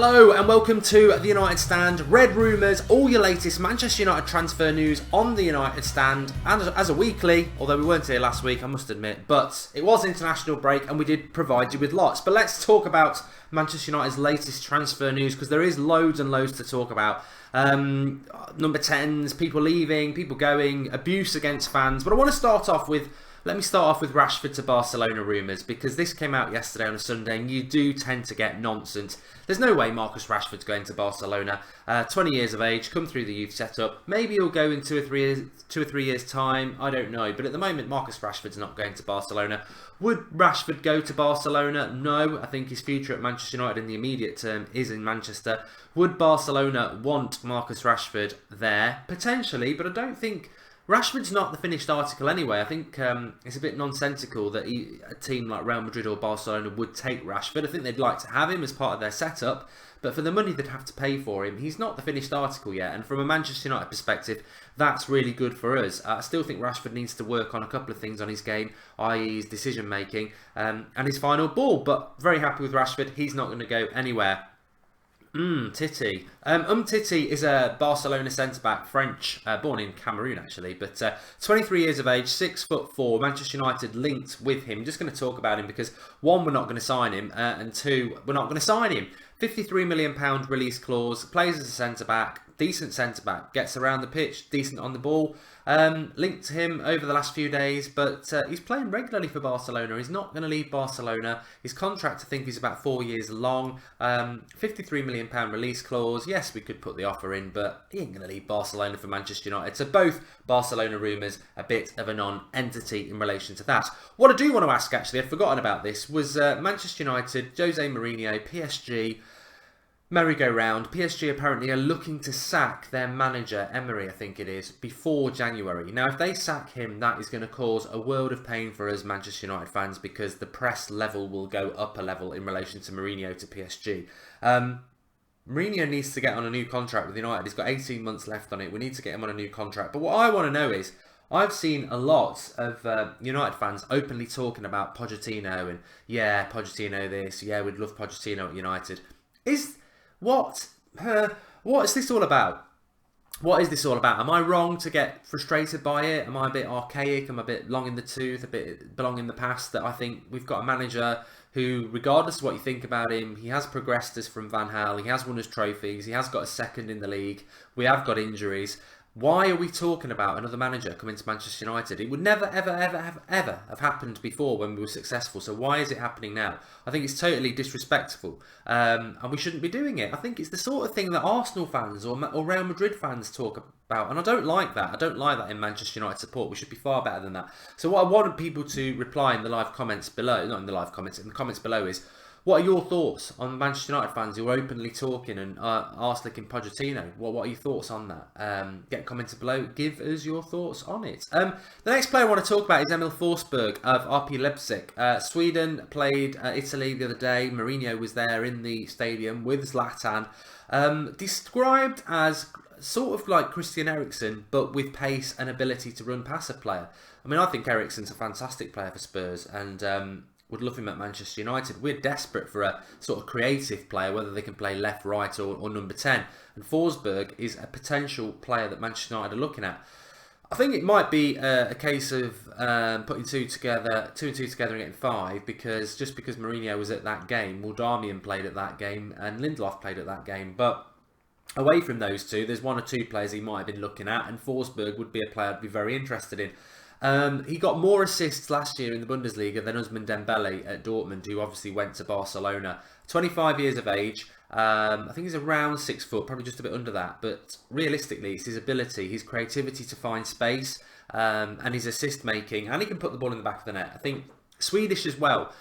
Hello and welcome to the United Stand. Red Rumours, all your latest Manchester United transfer news on the United Stand. And as a weekly, although we weren't here last week, I must admit, but it was international break and we did provide you with lots. But let's talk about Manchester United's latest transfer news, because there is loads and loads to talk about. Number 10s, people leaving, people going, abuse against fans. But I want to start off with, let me start off with Rashford to Barcelona rumours, because this came out yesterday on a Sunday and you do tend to get nonsense. There's no way Marcus Rashford's going to Barcelona. 20 years of age, come through the youth setup. Maybe he'll go in 2 or 3 years time, I don't know. But at the moment, Marcus Rashford's not going to Barcelona. Would Rashford go to Barcelona? No, I think his future at Manchester United in the immediate term is in Manchester. Would Barcelona want Marcus Rashford there? Potentially, but I don't think Rashford's not the finished article anyway. I think it's a bit nonsensical that a team like Real Madrid or Barcelona would take Rashford. I think they'd like to have him as part of their setup, but for the money they'd have to pay for him, he's not the finished article yet. And from a Manchester United perspective, that's really good for us. I still think Rashford needs to work on a couple of things on his game, i.e. his decision making and his final ball. But very happy with Rashford. He's not going to go anywhere. Titi. Titi is a Barcelona centre-back, French, born in Cameroon actually, but 23 years of age, 6'4", Manchester United linked with him. Just going to talk about him because one, we're not going to sign him, and two, we're not going to sign him. £53 million release clause, plays as a centre-back, decent centre-back, gets around the pitch, decent on the ball. Linked to him over the last few days, but he's playing regularly for Barcelona. He's not going to leave Barcelona. His contract, I think, is about 4 years long. £53 million release clause. Yes, we could put the offer in, but he ain't going to leave Barcelona for Manchester United. So both Barcelona rumours, a bit of a non-entity in relation to that. What I do want to ask, actually, I'd forgotten about this, was Manchester United, Jose Mourinho, PSG, merry-go-round. PSG apparently are looking to sack their manager, Emery, I think it is, before January. Now, if they sack him, that is going to cause a world of pain for us Manchester United fans, because the press level will go up a level in relation to Mourinho to PSG. Mourinho needs to get on a new contract with United. He's got 18 months left on it. We need to get him on a new contract. But what I want to know is, I've seen a lot of United fans openly talking about Pochettino and, yeah, Pochettino this, yeah, we'd love Pochettino at United. What is this all about? What is this all about? Am I wrong to get frustrated by it? Am I a bit archaic? Am I a bit long in the tooth? A bit belong in the past? That I think we've got a manager who, regardless of what you think about him, he has progressed us from Van Gaal. He has won us trophies. He has got a second in the league. We have got injuries. Why are we talking about another manager coming to Manchester United? It would never, ever, ever have happened before when we were successful. So why is it happening now? I think it's totally disrespectful, and we shouldn't be doing it. I think it's the sort of thing that Arsenal fans or Real Madrid fans talk about, and I don't like that. I don't like that in Manchester United support. We should be far better than that. So what I want people to reply in the live comments below, not in the live comments, in the comments below is, what are your thoughts on Manchester United fans who are openly talking and arse-licking Pochettino? What are your thoughts on that? Get commented below. Give us your thoughts on it. The next player I want to talk about is Emil Forsberg of RB Leipzig. Sweden played Italy the other day. Mourinho was there in the stadium with Zlatan. Described as sort of like Christian Eriksen, but with pace and ability to run past a player. I mean, I think Eriksen's a fantastic player for Spurs, and would love him at Manchester United. We're desperate for a sort of creative player, whether they can play left, right or number 10. And Forsberg is a potential player that Manchester United are looking at. I think it might be a case of putting two and two together and getting 5, because just because Mourinho was at that game, Darmian played at that game and Lindelof played at that game. But away from those two, there's 1 or 2 players he might have been looking at, and Forsberg would be a player I'd be very interested in. He got more assists last year in the Bundesliga than Ousmane Dembele at Dortmund, who obviously went to Barcelona. 25 years of age. I think he's around 6 foot, probably just a bit under that. But realistically, it's his ability, his creativity to find space, and his assist making. And he can put the ball in the back of the net. I think Swedish as well.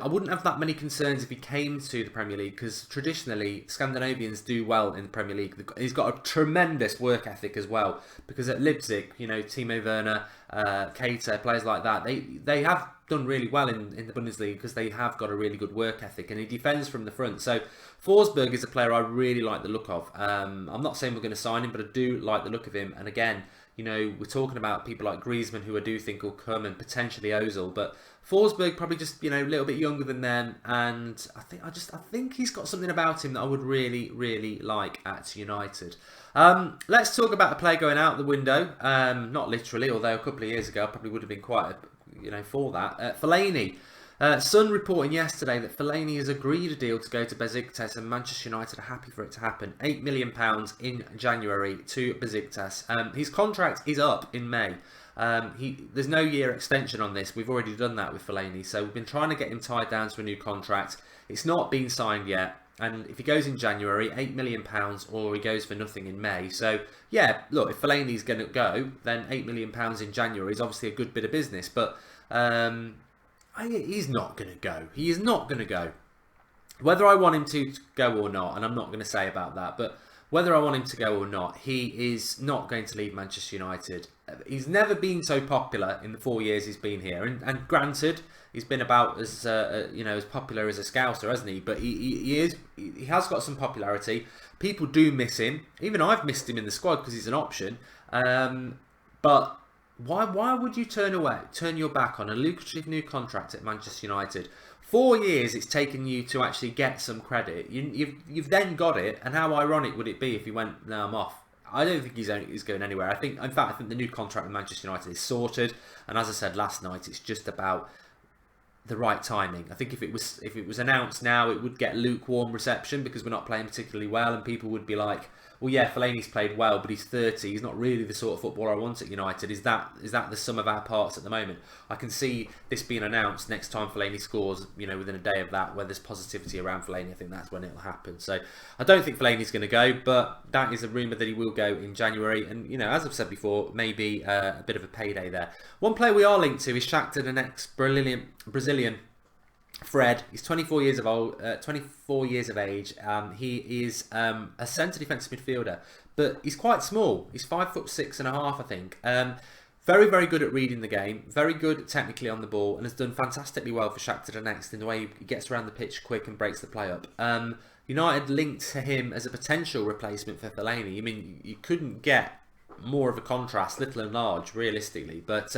I wouldn't have that many concerns if he came to the Premier League, because traditionally Scandinavians do well in the Premier League. He's got a tremendous work ethic as well, because at Leipzig, you know, Timo Werner, Keita, players like that, they have done really well in the Bundesliga because they have got a really good work ethic, and he defends from the front. So Forsberg is a player I really like the look of. I'm not saying we're going to sign him, but I do like the look of him. And again, you know, we're talking about people like Griezmann, who I do think will come, and potentially Ozil, but Forsberg probably just, a little bit younger than them, and I think he's got something about him that I would really, really like at United. Let's talk about a player going out the window. Not literally, although a couple of years ago I probably would have been quite, for that. Fellaini. Sun reporting yesterday that Fellaini has agreed a deal to go to Besiktas, and Manchester United are happy for it to happen. £8 million in January to Besiktas. His contract is up in May. There's no year extension on this. We've already done that with Fellaini, so we've been trying to get him tied down to a new contract. It's not been signed yet, and if he goes in January, £8 million, or he goes for nothing in May. So yeah, look, if Fellaini's going to go, then £8 million in January is obviously a good bit of business, but he's not going to go. He is not going to go. Whether I want him to go or not, and I'm not going to say about that, but whether I want him to go or not, he is not going to leave Manchester United. He's never been so popular in the 4 years he's been here. And granted, he's been about as as popular as a Scouser, hasn't he? But he has got some popularity. People do miss him. Even I've missed him in the squad because he's an option. But why would you turn your back on a lucrative new contract at Manchester United? 4 years it's taken you to actually get some credit. You've then got it, and how ironic would it be if he went, no, I'm off. I don't think he's going anywhere. I think the new contract with Manchester United is sorted, and as I said last night, it's just about the right timing. I think if it was announced now, it would get lukewarm reception because we're not playing particularly well, and people would be like, well, yeah, Fellaini's played well, but he's 30. He's not really the sort of footballer I want at United. Is that the sum of our parts at the moment? I can see this being announced next time Fellaini scores, within a day of that, where there's positivity around Fellaini. I think that's when it'll happen. So I don't think Fellaini's going to go, but that is a rumour that he will go in January. And, as I've said before, maybe a bit of a payday there. One player we are linked to is Shakhtar Donetsk, Brazilian Fred. He's 24 years of age. He is a centre defensive midfielder, but he's quite small. He's 5'6.5", I think. Very, very good at reading the game. Very good technically on the ball, and has done fantastically well for Shakhtar Donetsk in the way he gets around the pitch quick and breaks the play up. United linked to him as a potential replacement for Fellaini. I mean, you couldn't get more of a contrast, little and large, realistically. But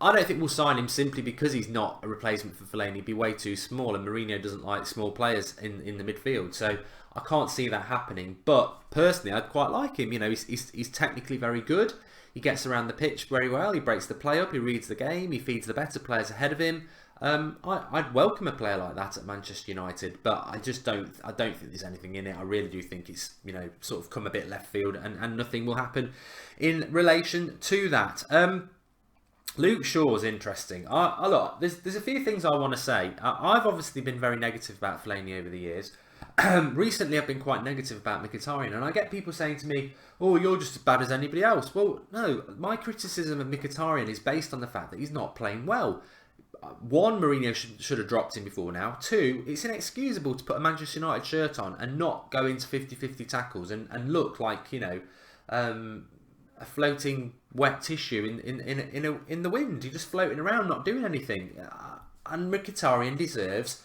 I don't think we'll sign him simply because he's not a replacement for Fellaini. He'd be way too small, and Mourinho doesn't like small players in the midfield. So I can't see that happening. But personally, I'd quite like him. He's technically very good. He gets around the pitch very well. He breaks the play up. He reads the game. He feeds the better players ahead of him. I'd welcome a player like that at Manchester United, but I don't think there's anything in it. I really do think it's sort of come a bit left field, and nothing will happen in relation to that. Luke Shaw's interesting. Look, there's a few things I want to say. I've obviously been very negative about Fellaini over the years. Recently, I've been quite negative about Mkhitaryan, and I get people saying to me, "Oh, you're just as bad as anybody else." Well, no. My criticism of Mkhitaryan is based on the fact that he's not playing well. One, Mourinho should have dropped him before now. Two, it's inexcusable to put a Manchester United shirt on and not go into 50-50 tackles and look like a floating wet tissue in the wind. You're just floating around, not doing anything. And Mkhitaryan deserves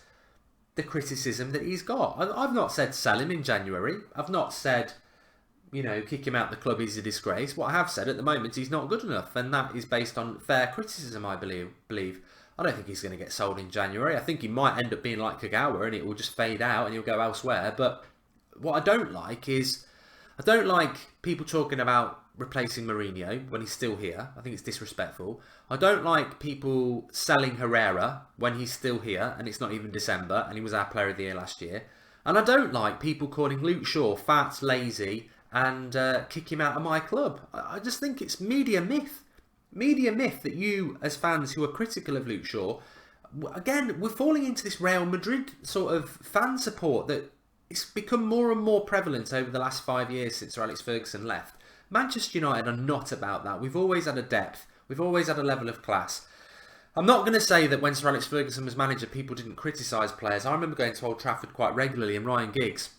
the criticism that he's got. I've not said sell him in January. I've not said, kick him out the club, he's a disgrace. What I have said at the moment, he's not good enough, and that is based on fair criticism, I believe. I don't think he's going to get sold in January. I think he might end up being like Kagawa, and it will just fade out and he'll go elsewhere. But what I don't like is, I don't like people talking about replacing Mourinho when he's still here. I think it's disrespectful. I don't like people selling Herrera when he's still here and it's not even December and he was our player of the year last year. And I don't like people calling Luke Shaw fat, lazy and kick him out of my club. I just think it's media myth. Media myth that you, as fans who are critical of Luke Shaw, again, we're falling into this Real Madrid sort of fan support that it's become more and more prevalent over the last 5 years since Sir Alex Ferguson left. Manchester United are not about that. We've always had a depth. We've always had a level of class. I'm not going to say that when Sir Alex Ferguson was manager, people didn't criticise players. I remember going to Old Trafford quite regularly, and Ryan Giggs,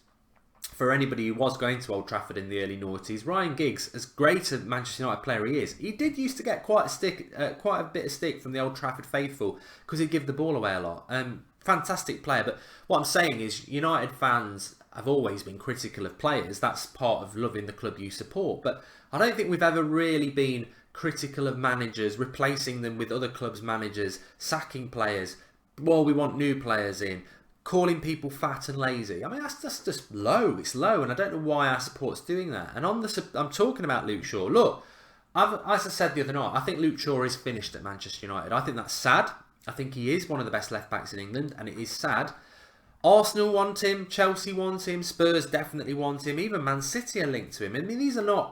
for anybody who was going to Old Trafford in the early noughties, Ryan Giggs, as great a Manchester United player he is, he did used to get quite a bit of stick from the Old Trafford faithful because he'd give the ball away a lot. Fantastic player, but what I'm saying is United fans have always been critical of players. That's part of loving the club you support. But I don't think we've ever really been critical of managers, replacing them with other clubs' managers, sacking players. Well, we want new players in. Calling people fat and lazy. I mean, that's just low. It's low, and I don't know why our support's doing that. And I'm talking about Luke Shaw. Look, as I said the other night, I think Luke Shaw is finished at Manchester United. I think that's sad. I think he is one of the best left-backs in England, and it is sad. Arsenal want him, Chelsea want him, Spurs definitely want him, even Man City are linked to him. I mean,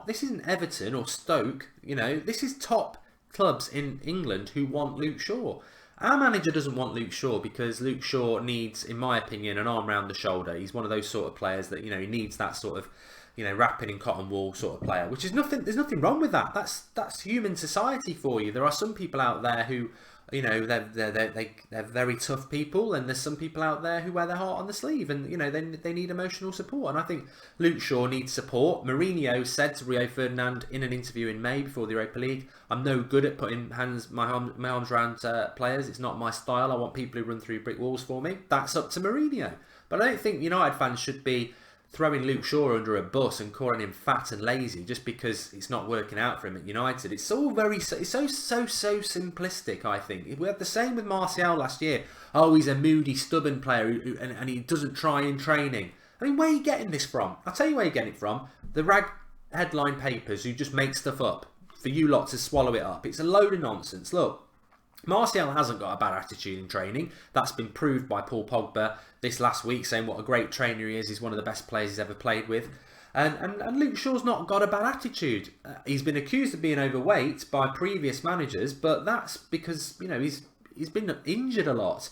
this isn't Everton or Stoke, this is top clubs in England who want Luke Shaw. Our manager doesn't want Luke Shaw because Luke Shaw needs, in my opinion, an arm round the shoulder. He's one of those sort of players that, he needs that sort of, wrapping in cotton wool sort of player, which is nothing, there's nothing wrong with that. That's human society for you. There are some people out there who, they're very tough people, and there's some people out there who wear their heart on the sleeve, and they need emotional support. And I think Luke Shaw needs support. Mourinho said to Rio Ferdinand in an interview in May before the Europa League, "I'm no good at putting my arms around players. It's not my style. I want people who run through brick walls for me." That's up to Mourinho. But I don't think United fans should be throwing Luke Shaw under a bus and calling him fat and lazy just because it's not working out for him at United. It's all it's so simplistic, I think. We had the same with Martial last year. Oh, he's a moody, stubborn player and he doesn't try in training. I mean, where are you getting this from? I'll tell you where you're getting it from. The rag headline papers who just make stuff up for you lot to swallow it up. It's a load of nonsense. Look, Martial hasn't got a bad attitude in training. That's been proved by Paul Pogba this last week, saying what a great trainer he is. He's one of the best players he's ever played with. And Luke Shaw's not got a bad attitude. He's been accused of being overweight by previous managers, but that's because, he's been injured a lot.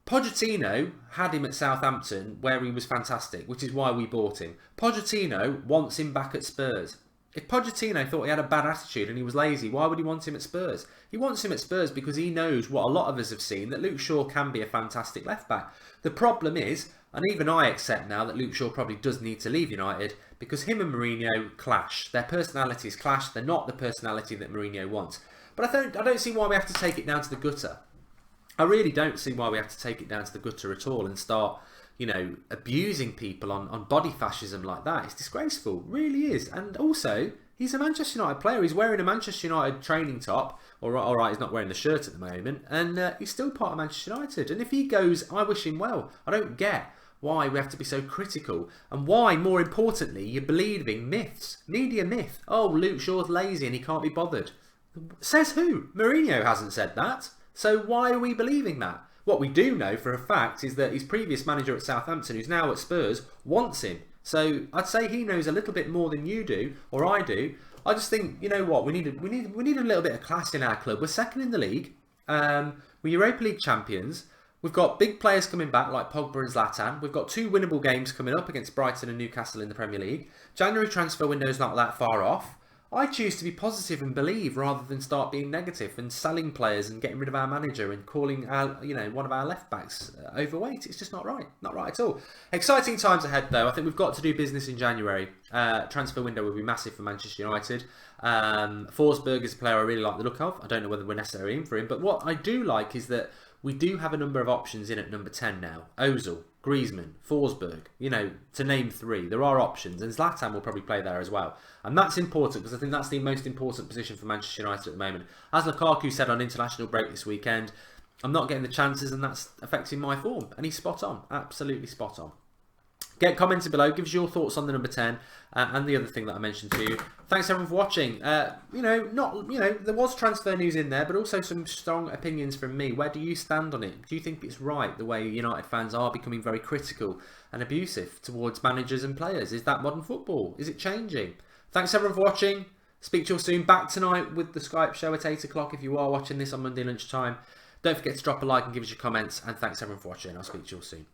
Pochettino had him at Southampton where he was fantastic, which is why we bought him. Pochettino wants him back at Spurs. If Pochettino thought he had a bad attitude and he was lazy, why would he want him at Spurs? He wants him at Spurs because he knows what a lot of us have seen, that Luke Shaw can be a fantastic left-back. The problem is, and even I accept now, that Luke Shaw probably does need to leave United because him and Mourinho clash. Their personalities clash. They're not the personality that Mourinho wants. But I don't see why we have to take it down to the gutter. I really don't see why we have to take it down to the gutter at all and start abusing people on body fascism like that. It's disgraceful, it really is. And also, he's a Manchester United player. He's wearing a Manchester United training top. All right, he's not wearing the shirt at the moment, and he's still part of Manchester United. And if he goes, I wish him well. I don't get why we have to be so critical, and why, more importantly, you're believing myths, media myth. Oh, Luke Shaw's lazy and he can't be bothered. Says who? Mourinho hasn't said that. So why are we believing that? What we do know for a fact is that his previous manager at Southampton, who's now at Spurs, wants him. So I'd say he knows a little bit more than you do, or I do. I just think, you know what, we need a little bit of class in our club. We're second in the league. We're Europa League champions. We've got big players coming back like Pogba and Zlatan. We've got 2 winnable games coming up against Brighton and Newcastle in the Premier League. January transfer window is not that far off. I choose to be positive and believe rather than start being negative and selling players and getting rid of our manager and calling one of our left backs overweight. It's just not right. Not right at all. Exciting times ahead though. I think we've got to do business in January. Transfer window will be massive for Manchester United. Forsberg is a player I really like the look of. I don't know whether we're necessarily in for him, but what I do like is that we do have a number of options in at number 10 now. Ozil, Griezmann, Forsberg, to name 3. There are options, and Zlatan will probably play there as well. And that's important because I think that's the most important position for Manchester United at the moment. As Lukaku said on international break this weekend, I'm not getting the chances and that's affecting my form. And he's spot on, absolutely spot on. Get commented below, give us your thoughts on the number 10 and the other thing that I mentioned to you. Thanks everyone for watching. There was transfer news in there, but also some strong opinions from me. Where do you stand on it? Do you think it's right the way United fans are becoming very critical and abusive towards managers and players? Is that modern football? Is it changing? Thanks everyone for watching. Speak to you all soon. Back tonight with the Skype show at 8 o'clock if you are watching this on Monday lunchtime. Don't forget to drop a like and give us your comments. And thanks everyone for watching. I'll speak to you all soon.